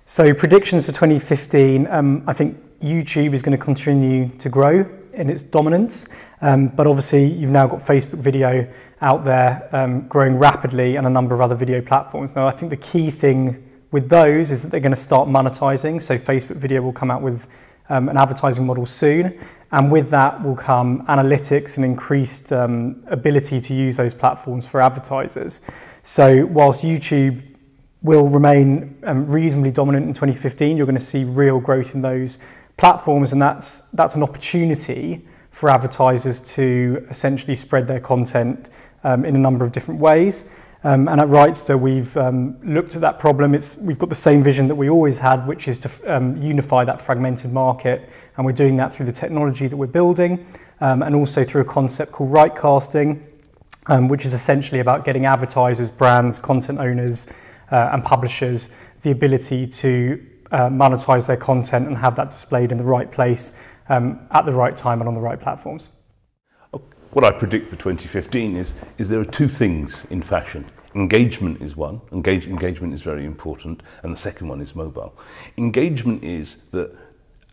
So predictions for 2015, I think YouTube is going to continue to grow in its dominance, but obviously you've now got Facebook video out there growing rapidly and a number of other video platforms. Now I think the key thing with those is that they're going to start monetizing, so Facebook video will come out with an advertising model soon, and with that will come analytics and increased ability to use those platforms for advertisers. So whilst YouTube will remain reasonably dominant in 2015, you're going to see real growth in those platforms, and that's an opportunity for advertisers to essentially spread their content in a number of different ways. And at Wrightster, we've looked at that problem. We've got the same vision that we always had, which is to unify that fragmented market, and we're doing that through the technology that we're building, and also through a concept called Wrightcasting, which is essentially about getting advertisers, brands, content owners, and publishers the ability to monetize their content and have that displayed in the right place at the right time and on the right platforms. What I predict for 2015 is there are two things in fashion. Engagement is one. Engagement is very important, and the second one is mobile. Engagement is that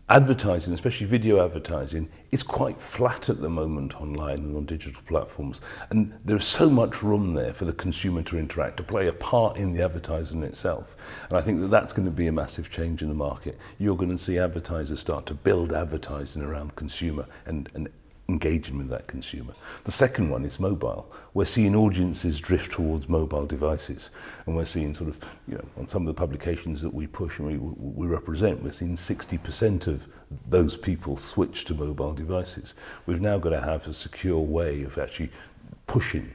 advertising, especially video advertising, is quite flat at the moment online and on digital platforms, and there's so much room there for the consumer to interact, to play a part in the advertising itself. And I think that that's going to be a massive change in the market. You're going to see advertisers start to build advertising around consumer and engaging with that consumer. The second one is mobile. We're seeing audiences drift towards mobile devices, and we're seeing sort of, on some of the publications that we push and we represent, we're seeing 60% of those people switch to mobile devices. We've now got to have a secure way of actually pushing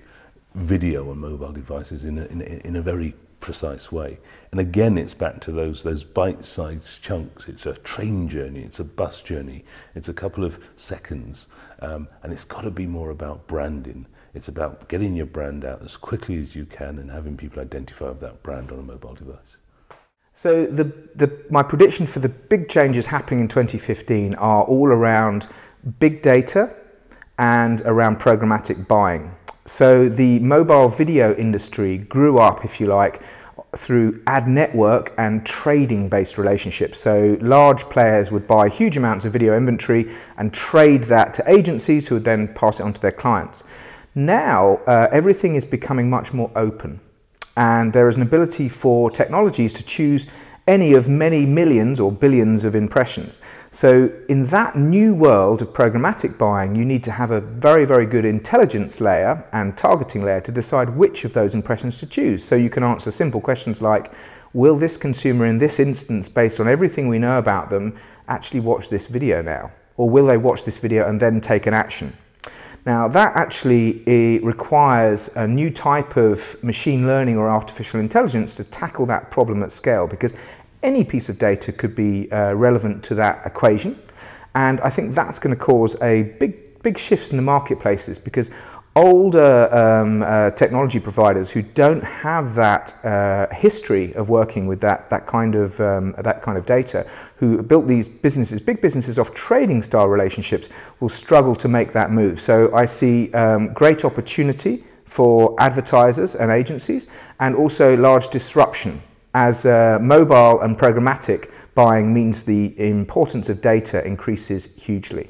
video on mobile devices in a very precise way. And again, it's back to those bite-sized chunks. It's a train journey, it's a bus journey, it's a couple of seconds, and it's got to be more about branding. It's about getting your brand out as quickly as you can and having people identify with that brand on a mobile device. So my prediction for the big changes happening in 2015 are all around big data and around programmatic buying. So the mobile video industry grew up, if you like, through ad network and trading-based relationships. So large players would buy huge amounts of video inventory and trade that to agencies who would then pass it on to their clients. Now, everything is becoming much more open, and there is an ability for technologies to choose any of many millions or billions of impressions. So in that new world of programmatic buying, you need to have a very, very good intelligence layer and targeting layer to decide which of those impressions to choose. So you can answer simple questions like, will this consumer in this instance, based on everything we know about them, actually watch this video now? Or will they watch this video and then take an action? Now that actually requires a new type of machine learning or artificial intelligence to tackle that problem at scale, because any piece of data could be relevant to that equation. And I think that's going to cause a big shifts in the marketplaces, because older technology providers who don't have that history of working with that kind of data, who built these businesses, big businesses off trading style relationships, will struggle to make that move. So I see great opportunity for advertisers and agencies, and also large disruption as mobile and programmatic buying means the importance of data increases hugely.